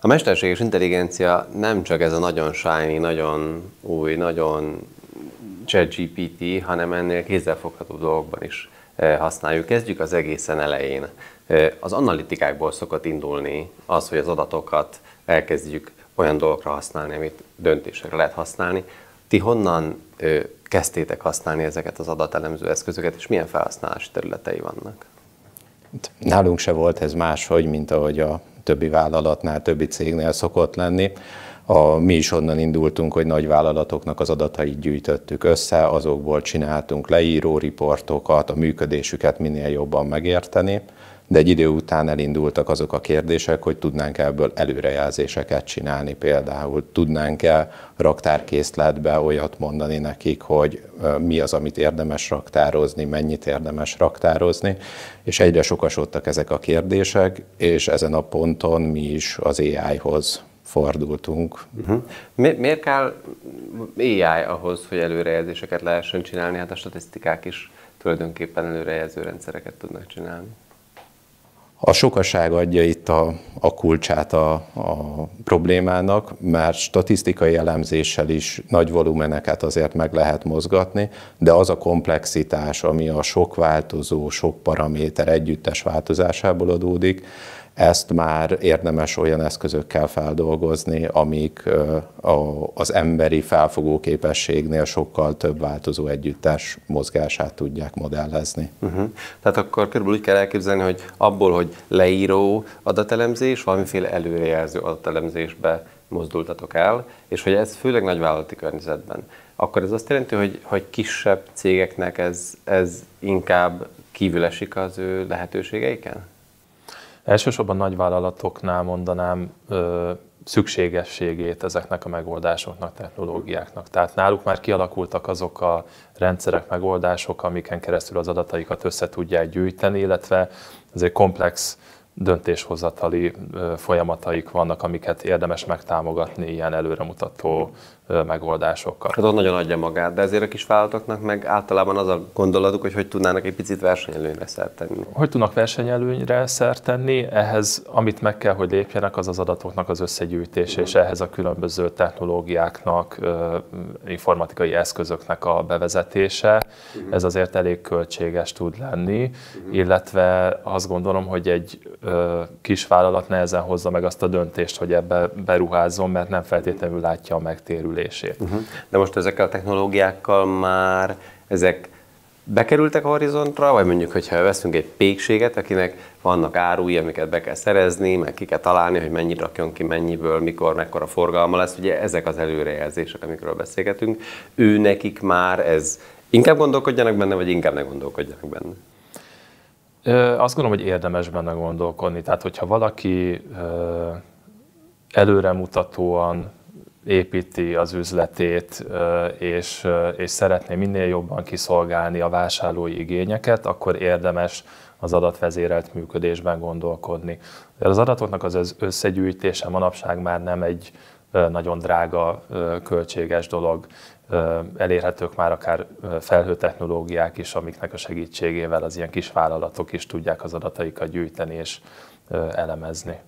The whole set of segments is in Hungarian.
A mesterséges intelligencia nem csak ez a nagyon shiny, nagyon új, nagyon ChatGPT, hanem ennél kézzelfogható dolgokban is használjuk. Kezdjük az egészen elején. Az analitikákból szokott indulni az, hogy az adatokat elkezdjük olyan dolgokra használni, amit döntésekre lehet használni. Ti honnan kezdtétek használni ezeket az adatelemző eszközöket, és milyen felhasználási területei vannak? Nálunk se volt ez máshogy, mint ahogy a többi vállalatnál, többi cégnél szokott lenni. Mi is onnan indultunk, hogy nagy vállalatoknak az adatait gyűjtöttük össze, azokból csináltunk leíró riportokat, a működésüket minél jobban megérteni, de egy idő után elindultak azok a kérdések, hogy tudnánk ebből előrejelzéseket csinálni, például tudnánk-e raktárkészletbe olyat mondani nekik, hogy mi az, amit érdemes raktározni, mennyit érdemes raktározni, és egyre sokasodtak ezek a kérdések, és ezen a ponton mi is az AI-hoz fordultunk. Miért kell AI ahhoz, hogy előrejelzéseket lehessen csinálni? Hát a statisztikák is tulajdonképpen előrejelző rendszereket tudnak csinálni. A sokaság adja itt a kulcsát a problémának, mert statisztikai elemzéssel is nagy volumeneket azért meg lehet mozgatni, de az a komplexitás, ami a sok változó, sok paraméter együttes változásából adódik, ezt már érdemes olyan eszközökkel feldolgozni, amik az emberi felfogó képességnél sokkal több változó együttes mozgását tudják modellezni. Tehát akkor körülbelül úgy kell elképzelni, hogy abból, hogy leíró adatelemzés, valamiféle előrejelző adatelemzésbe mozdultatok el, és hogy ez főleg nagyvállalati környezetben. Akkor ez azt jelenti, hogy kisebb cégeknek ez inkább kívül esik az ő lehetőségeiken? Elsősorban nagyvállalatoknál mondanám szükségességét ezeknek a megoldásoknak, technológiáknak. Tehát náluk már kialakultak azok a rendszerek, megoldások, amiken keresztül az adataikat össze tudják gyűjteni, illetve azért komplex döntéshozatali folyamataik vannak, amiket érdemes megtámogatni ilyen előremutató megoldásokkal. Hát ott nagyon adja magát, de ezért a kis vállalatoknak meg általában az a gondolatuk, hogy tudnának egy picit versenyelőnyre szert tenni. Hogy tudnak versenyelőnyre szert tenni? Ehhez, amit meg kell, hogy lépjenek, az az adatoknak az összegyűjtése, és ehhez a különböző technológiáknak, informatikai eszközöknek a bevezetése. Ez azért elég költséges tud lenni, illetve azt gondolom, hogy egy kis vállalat nehezen hozza meg azt a döntést, hogy ebbe beruházzon, mert nem feltétlenül látja a megtérülését. De most ezekkel a technológiákkal már ezek bekerültek a horizontra, vagy mondjuk, hogyha veszünk egy pékséget, akinek vannak árui, amiket be kell szerezni, meg ki kell találni, hogy mennyit rakjon ki, mennyiből, mikor, mekkora forgalma lesz, ugye ezek az előrejelzések, amikről beszélgetünk, ő nekik már ez inkább gondolkodjanak benne, vagy inkább ne gondolkodjanak benne? Azt gondolom, hogy érdemes benne gondolkodni. Tehát, hogyha valaki előremutatóan építi az üzletét, és szeretné minél jobban kiszolgálni a vásárlói igényeket, akkor érdemes az adatvezérelt működésben gondolkodni. Az adatoknak az összegyűjtése manapság már nem egy nagyon drága, költséges dolog. Elérhetők már akár felhőtechnológiák is, amiknek a segítségével az ilyen kis vállalatok is tudják az adataikat gyűjteni és elemezni.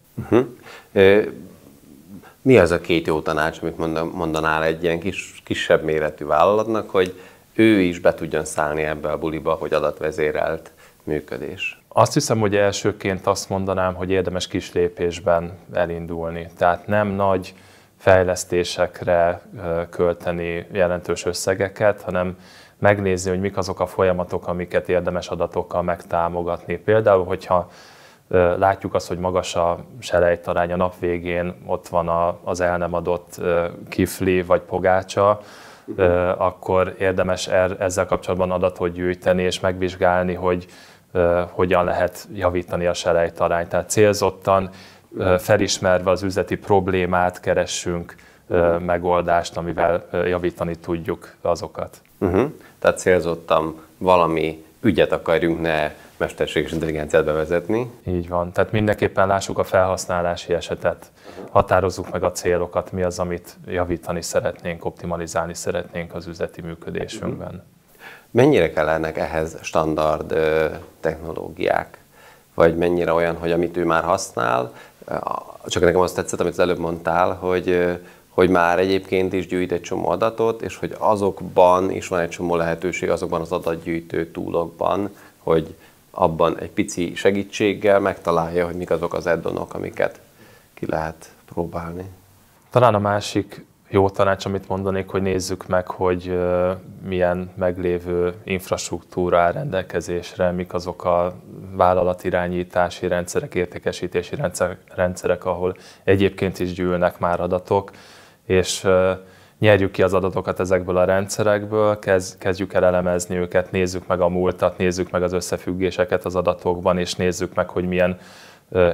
Mi az a két jó tanács, amit mondanál egy ilyen kisebb méretű vállalatnak, hogy ő is be tudjon szállni ebbe a buliba, hogy adatvezérelt működés? Azt hiszem, hogy elsőként azt mondanám, hogy érdemes kis lépésben elindulni. Tehát nem nagy fejlesztésekre költeni jelentős összegeket, hanem megnézni, hogy mik azok a folyamatok, amiket érdemes adatokkal megtámogatni. Például, hogyha látjuk azt, hogy magas a selejtarány, a nap végén ott van az el nem adott kifli vagy pogácsa, akkor érdemes ezzel kapcsolatban adatot gyűjteni és megvizsgálni, hogy hogyan lehet javítani a selejtarányt. Tehát célzottan felismerve az üzleti problémát keressünk megoldást, amivel javítani tudjuk azokat. Tehát célzottan valami ügyet akarjunk, ne mesterséges intelligenciát bevezetni. Így van. Tehát mindenképpen lássuk a felhasználási esetet, határozzuk meg a célokat, mi az, amit javítani szeretnénk, optimalizálni szeretnénk az üzleti működésünkben. Mennyire kellenek ehhez standard technológiák? Vagy mennyire olyan, hogy amit ő már használ, csak nekem azt tetszett, amit az előbb mondtál, hogy már egyébként is gyűjt egy csomó adatot, és hogy azokban is van egy csomó lehetőség, azokban az adatgyűjtő túlokban, hogy abban egy pici segítséggel megtalálja, hogy mik azok az add-onok, amiket ki lehet próbálni. Talán a másik jó tanács, amit mondanék, hogy nézzük meg, hogy milyen meglévő infrastruktúra áll rendelkezésre, mik azok a vállalatirányítási rendszerek, értékesítési rendszerek, ahol egyébként is gyűlnek már adatok, és nyerjük ki az adatokat ezekből a rendszerekből, kezdjük el elemezni őket, nézzük meg a múltat, nézzük meg az összefüggéseket az adatokban, és nézzük meg, hogy milyen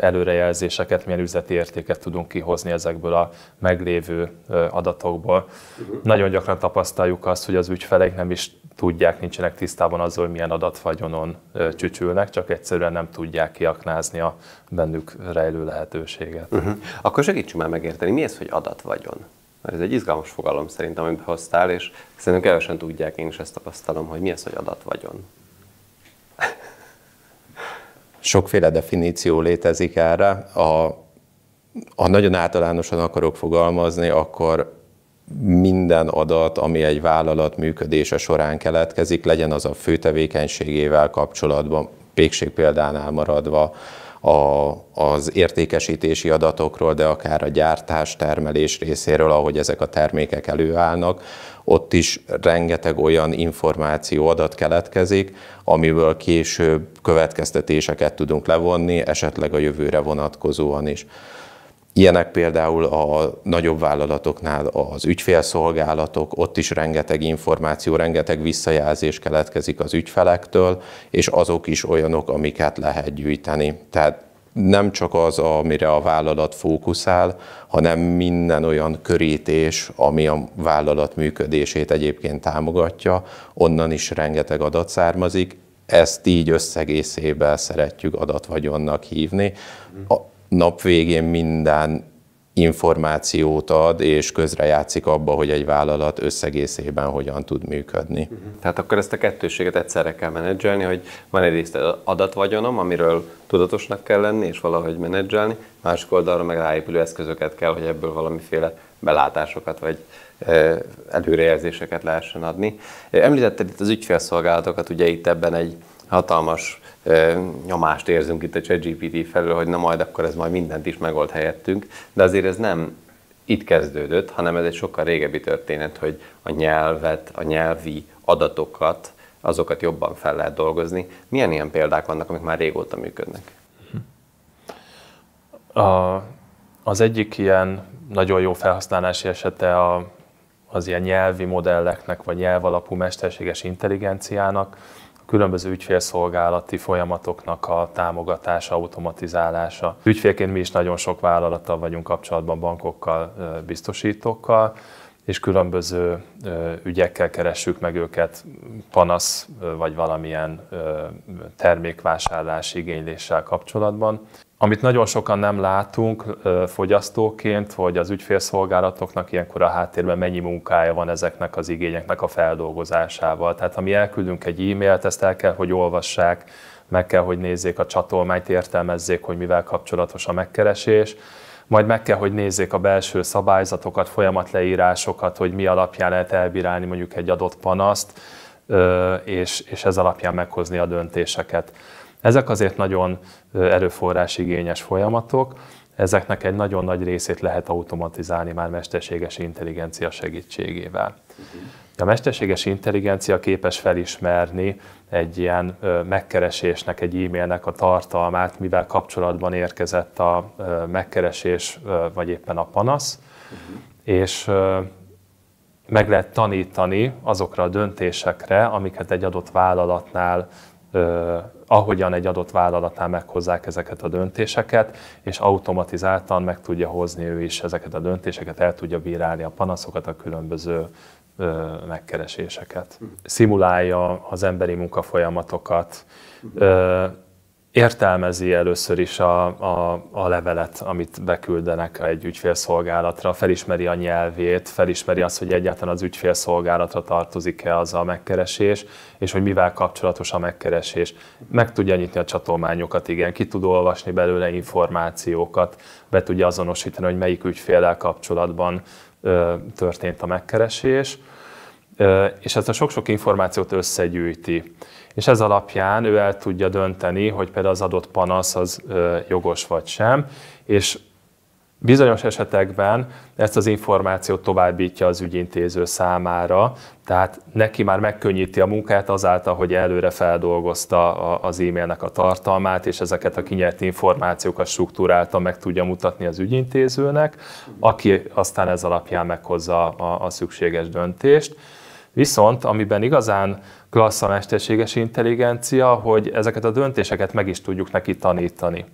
előrejelzéseket, milyen üzleti értéket tudunk kihozni ezekből a meglévő adatokból. Nagyon gyakran tapasztaljuk azt, hogy az ügyfeleik nem is tudják, nincsenek tisztában azzal, hogy milyen adatvagyonon csücsülnek, csak egyszerűen nem tudják kiaknázni a bennük rejlő lehetőséget. Akkor segítsünk már megérteni, mi ez, hogy adatvagyon? Mert ez egy izgalmas fogalom szerintem, amit hoztál, és szerintem kevesen tudják, én is ezt tapasztalom, hogy mi ez, hogy adatvagyon. Sokféle definíció létezik erre. Ha nagyon általánosan akarok fogalmazni, akkor minden adat, ami egy vállalat működése során keletkezik, legyen az a fő tevékenységével kapcsolatban, pékség példánál maradva, az értékesítési adatokról, de akár a gyártás, termelés részéről, ahogy ezek a termékek előállnak, ott is rengeteg olyan információ, adat keletkezik, amiből később következtetéseket tudunk levonni, esetleg a jövőre vonatkozóan is. Ilyenek például a nagyobb vállalatoknál az ügyfélszolgálatok, ott is rengeteg információ, rengeteg visszajelzés keletkezik az ügyfelektől, és azok is olyanok, amiket lehet gyűjteni. Tehát nem csak az, amire a vállalat fókuszál, hanem minden olyan körítés, ami a vállalat működését egyébként támogatja, onnan is rengeteg adat származik. Ezt így összegészében szeretjük adatvagyonnak hívni. A nap végén minden információt ad, és közrejátszik abba, hogy egy vállalat összegészében hogyan tud működni. Tehát akkor ezt a kettősséget egyszerre kell menedzselni, hogy van egyrészt adatvagyonom, amiről tudatosnak kell lenni, és valahogy menedzselni, másik oldalra meg ráépülő eszközöket kell, hogy ebből valamiféle belátásokat vagy előrejelzéseket lehessen adni. Említetted itt az ügyfélszolgálatokat, ugye itt ebben egy hatalmas nyomást érzünk itt a ChatGPT felől, hogy na majd akkor ez majd mindent is megold helyettünk, de azért ez nem itt kezdődött, hanem ez egy sokkal régebbi történet, hogy a nyelvet, a nyelvi adatokat, azokat jobban fel lehet dolgozni. Milyen ilyen példák vannak, amik már régóta működnek? Az egyik ilyen nagyon jó felhasználási esete az ilyen nyelvi modelleknek, vagy nyelvalapú mesterséges intelligenciának, különböző ügyfélszolgálati folyamatoknak a támogatása, automatizálása. Ügyfélként mi is nagyon sok vállalattal vagyunk kapcsolatban, bankokkal, biztosítókkal, és különböző ügyekkel keressük meg őket, panasz vagy valamilyen termékvásárlási igényléssel kapcsolatban. Amit nagyon sokan nem látunk fogyasztóként, hogy az ügyfélszolgálatoknak ilyenkor a háttérben mennyi munkája van ezeknek az igényeknek a feldolgozásával. Tehát ha mi elküldünk egy e-mailt, ezt el kell, hogy olvassák, meg kell, hogy nézzék a csatolmányt, értelmezzék, hogy mivel kapcsolatos a megkeresés, majd meg kell, hogy nézzék a belső szabályzatokat, folyamatleírásokat, hogy mi alapján lehet elbírálni mondjuk egy adott panaszt, és ez alapján meghozni a döntéseket. Ezek azért nagyon erőforrásigényes folyamatok, ezeknek egy nagyon nagy részét lehet automatizálni már mesterséges intelligencia segítségével. A mesterséges intelligencia képes felismerni egy ilyen megkeresésnek, egy e-mailnek a tartalmát, mivel kapcsolatban érkezett a megkeresés, vagy éppen a panasz, és meg lehet tanítani azokra a döntésekre, amiket egy adott vállalatnál, ahogyan egy adott vállalatnál meghozzák ezeket a döntéseket, és automatizáltan meg tudja hozni ő is ezeket a döntéseket, el tudja bírálni a panaszokat, a különböző megkereséseket. Szimulálja az emberi munkafolyamatokat, értelmezi először is a levelet, amit beküldenek egy ügyfélszolgálatra, felismeri a nyelvét, felismeri azt, hogy egyáltalán az ügyfélszolgálatra tartozik-e az a megkeresés, és hogy mivel kapcsolatos a megkeresés. Meg tudja nyitni a csatolmányokat, igen, ki tud olvasni belőle információkat, be tudja azonosítani, hogy melyik ügyféllel kapcsolatban történt a megkeresés, és ezt a sok-sok információt összegyűjti. És ez alapján ő el tudja dönteni, hogy például az adott panasz az jogos vagy sem, és bizonyos esetekben ezt az információt továbbítja az ügyintéző számára, tehát neki már megkönnyíti a munkát azáltal, hogy előre feldolgozta az e-mailnek a tartalmát, és ezeket a kinyert információkat struktúráltan meg tudja mutatni az ügyintézőnek, aki aztán ez alapján meghozza a szükséges döntést. Viszont amiben igazán klassz a mesterséges intelligencia, hogy ezeket a döntéseket meg is tudjuk neki tanítani.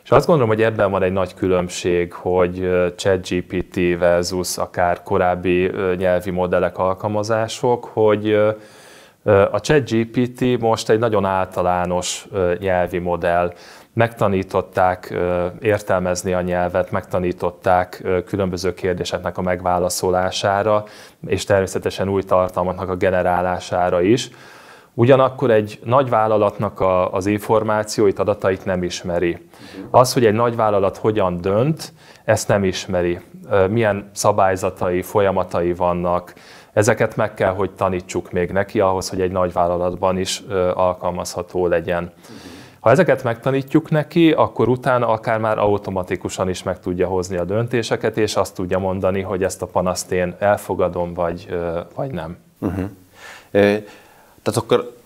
És azt gondolom, hogy ebben van egy nagy különbség, hogy ChatGPT versus akár korábbi nyelvi modellek, alkalmazások, hogy a ChatGPT most egy nagyon általános nyelvi modell. Megtanították értelmezni a nyelvet, megtanították különböző kérdéseknek a megválaszolására, és természetesen új tartalmaknak a generálására is. Ugyanakkor egy nagyvállalatnak az információit, adatait nem ismeri. Az, hogy egy nagyvállalat hogyan dönt, ezt nem ismeri. Milyen szabályzatai, folyamatai vannak, ezeket meg kell, hogy tanítsuk még neki ahhoz, hogy egy nagyvállalatban is alkalmazható legyen. Ha ezeket megtanítjuk neki, akkor utána akár már automatikusan is meg tudja hozni a döntéseket, és azt tudja mondani, hogy ezt a panaszt én elfogadom, vagy nem. Tehát akkor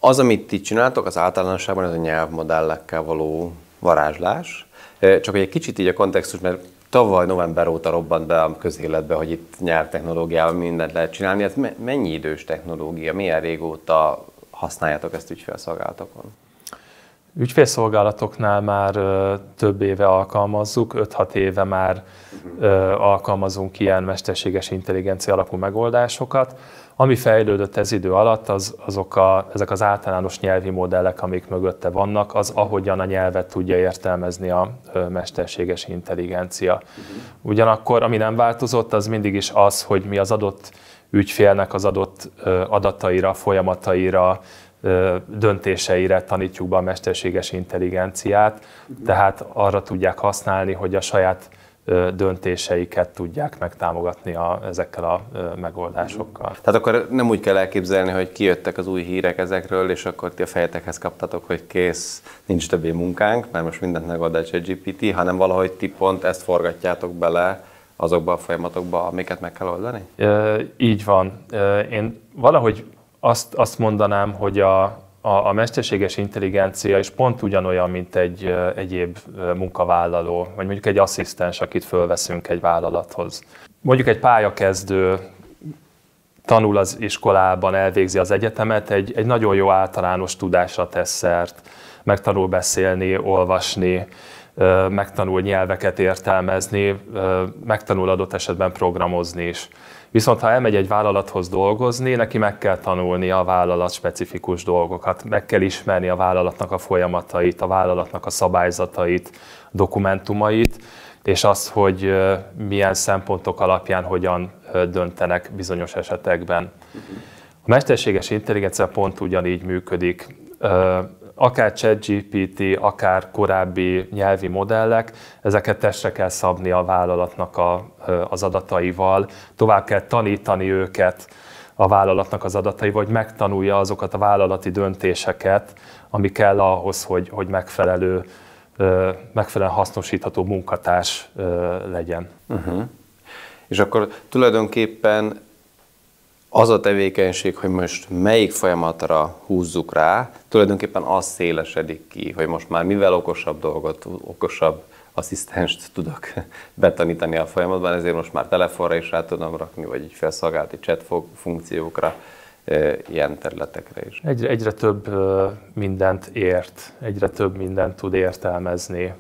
az, amit ti csináltok, az általánosságban ez a nyelvmodellekkel való varázslás. Csak hogy egy kicsit így a kontextus, mert tavaly november óta robbant be a közéletbe, hogy itt nyelvtechnológiával mindent lehet csinálni. Ez mennyi idős technológia? Milyen régóta használjátok ezt ügyfélszolgálatokon? Ügyfélszolgálatoknál már több éve alkalmazzuk, 5-6 éve már alkalmazunk ilyen mesterséges intelligencia alapú megoldásokat. Ami fejlődött ez idő alatt, ezek az általános nyelvi modellek, amik mögötte vannak, az ahogyan a nyelvet tudja értelmezni a mesterséges intelligencia. Ugyanakkor, ami nem változott, az mindig is az, hogy mi az adott ügyfélnek az adott adataira, folyamataira, döntéseire tanítjuk be a mesterséges intelligenciát, tehát arra tudják használni, hogy a saját döntéseiket tudják megtámogatni ezekkel a megoldásokkal. Tehát akkor nem úgy kell elképzelni, hogy kijöttek az új hírek ezekről, és akkor ti a fejetekhez kaptatok, hogy kész, nincs többé munkánk, mert most mindent megold a ChatGPT, hanem valahogy ti pont ezt forgatjátok bele azokba a folyamatokba, amiket meg kell oldani? Így van. Én valahogy azt mondanám, hogy a mesterséges intelligencia is pont ugyanolyan, mint egy egyéb munkavállaló, vagy mondjuk egy asszisztens, akit fölveszünk egy vállalathoz. Mondjuk egy pályakezdő tanul az iskolában, elvégzi az egyetemet, egy nagyon jó általános tudásra tesz szert, megtanul beszélni, olvasni, megtanul nyelveket értelmezni, megtanul adott esetben programozni is. Viszont ha elmegy egy vállalathoz dolgozni, neki meg kell tanulni a vállalat specifikus dolgokat, meg kell ismerni a vállalatnak a folyamatait, a vállalatnak a szabályzatait, dokumentumait, és azt, hogy milyen szempontok alapján hogyan döntenek bizonyos esetekben. A mesterséges intelligencia pont ugyanígy működik. Akár ChatGPT, akár korábbi nyelvi modellek, ezeket testre kell szabni a vállalatnak az adataival, tovább kell tanítani őket a vállalatnak az adataival, hogy megtanulja azokat a vállalati döntéseket, ami kell ahhoz, hogy megfelelően hasznosítható munkatárs legyen. És akkor tulajdonképpen az a tevékenység, hogy most melyik folyamatra húzzuk rá, tulajdonképpen az szélesedik ki, hogy most már mivel okosabb dolgot, okosabb asszisztenst tudok betanítani a folyamatban, ezért most már telefonra is rá tudom rakni, vagy így felszolgálati chat funkciókra, ilyen területekre is. Egyre több mindent ért, egyre több mindent tud értelmezni,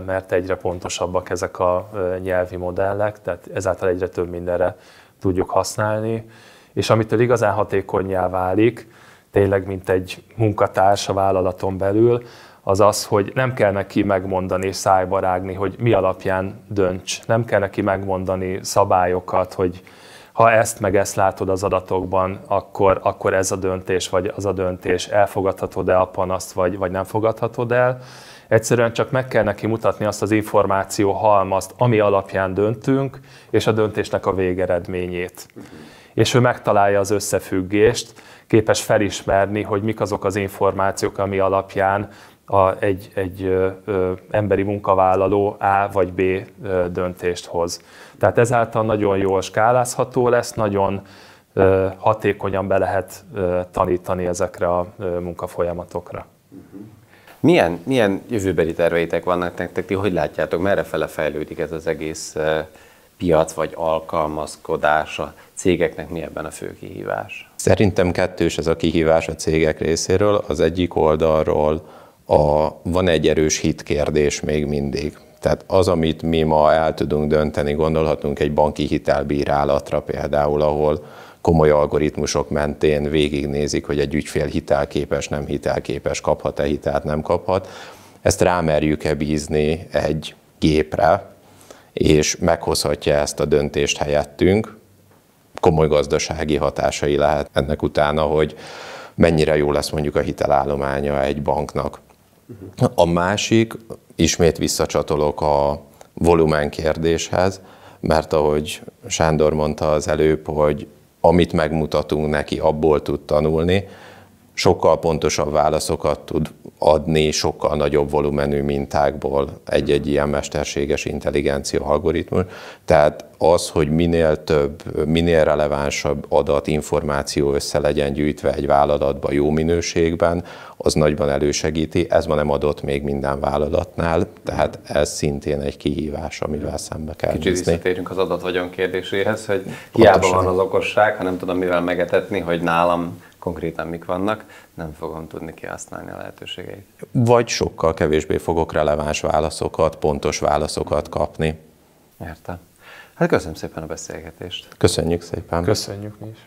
mert egyre pontosabbak ezek a nyelvi modellek, tehát ezáltal egyre több mindenre tudjuk használni. És amitől igazán hatékonnyá válik, tényleg mint egy munkatárs a vállalaton belül, az az, hogy nem kell neki megmondani és szájba rágni, hogy mi alapján dönts. Nem kell neki megmondani szabályokat, hogy ha ezt meg ezt látod az adatokban, akkor ez a döntés, vagy az a döntés, elfogadhatod-e a panaszt, vagy nem fogadhatod el. Egyszerűen csak meg kell neki mutatni azt az információ halmazt, ami alapján döntünk, és a döntésnek a végeredményét. És ő megtalálja az összefüggést, képes felismerni, hogy mik azok az információk, ami alapján egy emberi munkavállaló A vagy B döntést hoz. Tehát ezáltal nagyon jól skálázható lesz, nagyon hatékonyan be lehet tanítani ezekre a munkafolyamatokra. Milyen jövőbeli terveitek vannak nektek? Ti hogy látjátok, merrefele fejlődik ez az egész piac vagy alkalmazkodás? A cégeknek mi ebben a fő kihívás? Szerintem kettős ez a kihívás a cégek részéről. Az egyik oldalról van egy erős hitkérdés még mindig. Tehát az, amit mi ma el tudunk dönteni, gondolhatunk egy banki hitelbírálatra például, ahol komoly algoritmusok mentén végignézik, hogy egy ügyfél hitelképes, nem hitelképes, kaphat-e hitelt, nem kaphat. Ezt rámerjük-e bízni egy gépre, és meghozhatja ezt a döntést helyettünk. Komoly gazdasági hatásai lehet ennek utána, hogy mennyire jó lesz mondjuk a hitelállománya egy banknak. A másik, ismét visszacsatolok a volumen kérdéshez, mert ahogy Sándor mondta az előbb, hogy amit megmutatunk neki, abból tud tanulni, sokkal pontosabb válaszokat tud adni, sokkal nagyobb volumenű mintákból egy-egy ilyen mesterséges intelligencia algoritmus. Tehát az, hogy minél több, minél relevánsabb adat, információ össze legyen gyűjtve egy vállalatba jó minőségben, az nagyban elősegíti. Ez ma nem adott még minden vállalatnál, tehát ez szintén egy kihívás, amivel szembe kell nézni. Kicsit visszatérünk az adatvagyon kérdéséhez, hogy hiába van az okosság, ha nem tudom mivel megetetni, hogy nálam konkrétan mik vannak, nem fogom tudni kihasználni a lehetőségeit. Vagy sokkal kevésbé fogok releváns válaszokat, pontos válaszokat kapni. Értem. Hát köszönöm szépen a beszélgetést. Köszönjük szépen. Köszönjük mi is.